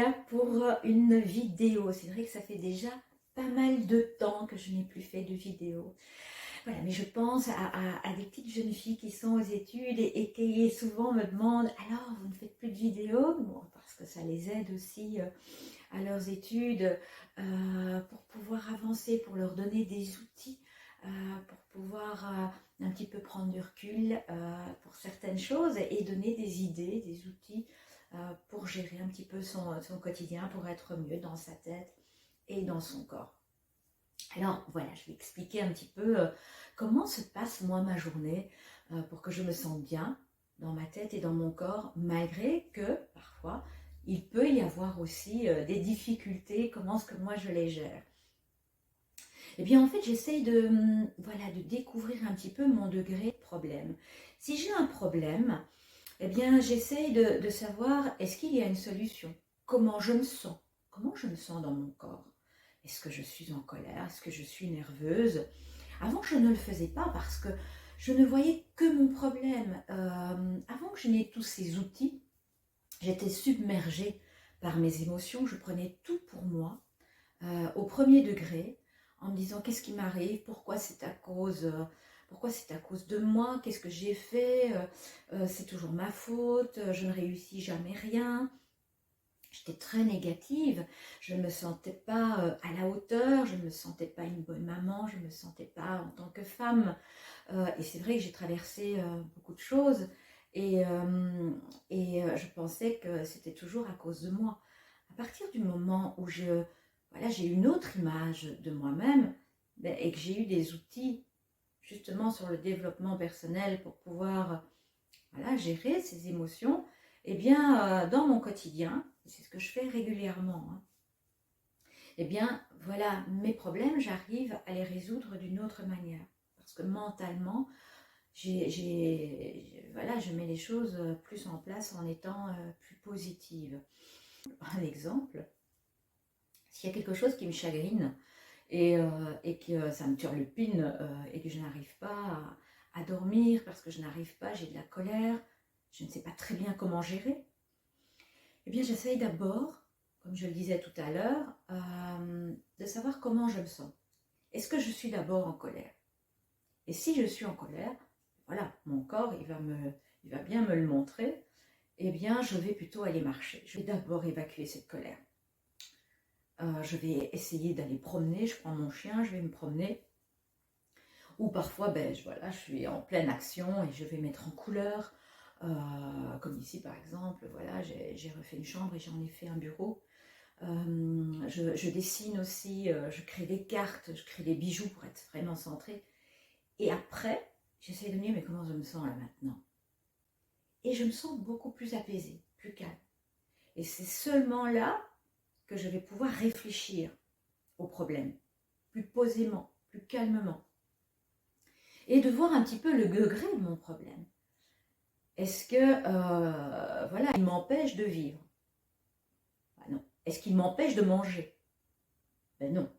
voilà pour une vidéo. C'est vrai que ça fait déjà pas mal de temps que je n'ai plus fait de vidéo. Voilà, mais je pense à des petites jeunes filles qui sont aux études et qui souvent me demandent alors vous ne faites plus de vidéos? Bon, parce que ça les aide aussi à leurs études pour pouvoir avancer, pour leur donner des outils, pour pouvoir un petit peu prendre du recul pour certaines choses et donner des idées, des outils pour gérer un petit peu son quotidien, pour être mieux dans sa tête et dans son corps. Alors voilà, je vais expliquer un petit peu comment se passe moi ma journée pour que je me sente bien dans ma tête et dans mon corps, malgré que parfois il peut y avoir aussi des difficultés, comment est-ce que moi je les gère. Eh bien en fait j'essaye voilà, de découvrir un petit peu mon degré de problème. Si j'ai un problème, eh bien j'essaye de savoir est-ce qu'il y a une solution, comment je me sens, dans mon corps. Est-ce que je suis en colère? Est-ce que je suis nerveuse? Avant, je ne le faisais pas parce que je ne voyais que mon problème. Avant que je n'ai tous ces outils, j'étais submergée par mes émotions. Je prenais tout pour moi, au premier degré, en me disant qu'est-ce qui m'arrive? Pourquoi c'est à cause... pourquoi c'est à cause de moi? Qu'est-ce que j'ai fait? C'est toujours ma faute, je ne réussis jamais rien. J'étais très négative, je ne me sentais pas à la hauteur, je ne me sentais pas une bonne maman, je ne me sentais pas en tant que femme. Et c'est vrai que j'ai traversé beaucoup de choses et je pensais que c'était toujours à cause de moi. À partir du moment où voilà, j'ai une autre image de moi-même et que j'ai eu des outils justement sur le développement personnel pour pouvoir voilà, gérer ces émotions, eh bien, dans mon quotidien, c'est ce que je fais régulièrement, hein, eh bien, voilà, mes problèmes, j'arrive à les résoudre d'une autre manière. Parce que mentalement, voilà, je mets les choses plus en place en étant plus positive. Un exemple, s'il y a quelque chose qui me chagrine et que ça me turlupine et que je n'arrive pas à dormir parce que je n'arrive pas, j'ai de la colère, je ne sais pas très bien comment gérer, eh bien j'essaye d'abord, comme je le disais tout à l'heure, de savoir comment je me sens. Est-ce que je suis d'abord en colère? Et si je suis en colère, voilà, mon corps, il va bien me le montrer, eh bien je vais plutôt aller marcher. Je vais d'abord évacuer cette colère. Je vais essayer d'aller promener, je prends mon chien, je vais me promener. Ou parfois, voilà, je suis en pleine action et je vais mettre en couleur. Comme ici par exemple, voilà, j'ai refait une chambre et j'en ai fait un bureau. Je dessine aussi, je crée des cartes, je crée des bijoux pour être vraiment centrée. Et après, j'essaie de me dire, mais comment je me sens là maintenant? Et je me sens beaucoup plus apaisée, plus calme. Et c'est seulement là que je vais pouvoir réfléchir au problème, plus posément, plus calmement. Et de voir un petit peu le degré de mon problème. Est-ce que, voilà, il m'empêche de vivre? Ben non. Est-ce qu'il m'empêche de manger? Ben non.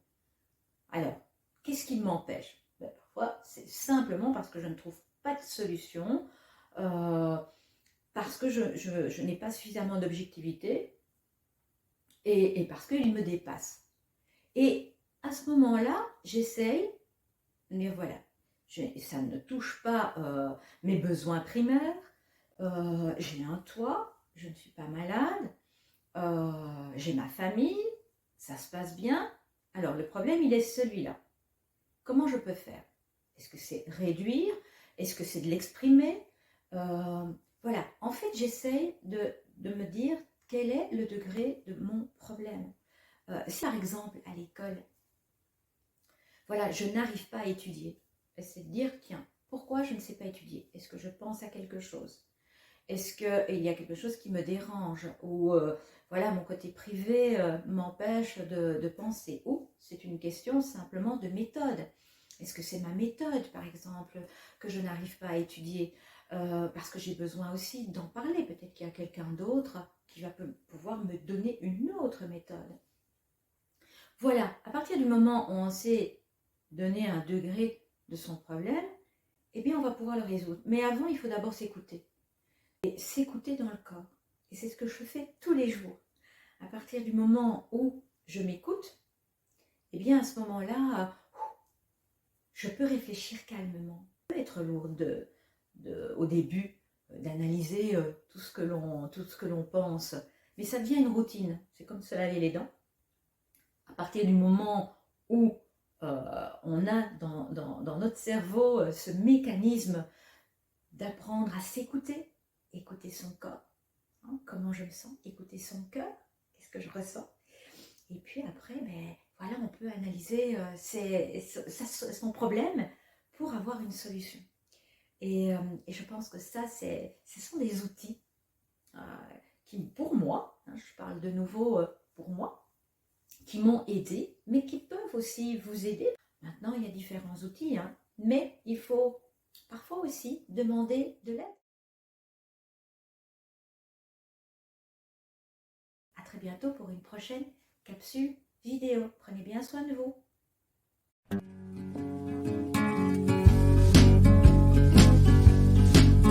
Alors, qu'est-ce qui m'empêche? Ben, parfois, c'est simplement parce que je ne trouve pas de solution, parce que je n'ai pas suffisamment d'objectivité et parce qu'il me dépasse. Et à ce moment-là, j'essaye de dire voilà, ça ne touche pas mes besoins primaires, j'ai un toit, je ne suis pas malade, j'ai ma famille, ça se passe bien. Alors le problème, il est celui-là. Comment je peux faire? Est-ce que c'est réduire? Est-ce que c'est de l'exprimer? Voilà, en fait, j'essaye de me dire quel est le degré de mon problème. Si par exemple, à l'école, voilà, je n'arrive pas à étudier, c'est de dire, tiens, pourquoi je ne sais pas étudier? Est-ce que je pense à quelque chose? Est-ce qu'il y a quelque chose qui me dérange? Ou voilà, mon côté privé m'empêche de penser? Ou c'est une question simplement de méthode. Est-ce que c'est ma méthode, par exemple, que je n'arrive pas à étudier parce que j'ai besoin aussi d'en parler. Peut-être qu'il y a quelqu'un d'autre qui va pouvoir me donner une autre méthode. Voilà, à partir du moment où on sait donner un degré de son problème, eh bien on va pouvoir le résoudre. Mais avant, il faut d'abord s'écouter. Et s'écouter dans le corps. Et c'est ce que je fais tous les jours. À partir du moment où je m'écoute, eh bien à ce moment-là, je peux réfléchir calmement. Ça peut être lourd au début d'analyser tout ce que l'on pense, mais ça devient une routine. C'est comme se laver les dents. À partir du moment où on a dans notre cerveau ce mécanisme d'apprendre à s'écouter, écouter son corps, hein, comment je me sens, écouter son cœur, qu'est-ce que je ressens. Et puis après, ben, voilà, on peut analyser son problème pour avoir une solution. Et je pense que ça, ce sont des outils qui, pour moi, hein, je parle de nouveau pour moi, qui m'ont aidé, mais qui peuvent aussi vous aider. Maintenant, il y a différents outils, hein, mais il faut parfois aussi demander de l'aide. À très bientôt pour une prochaine capsule vidéo. Prenez bien soin de vous.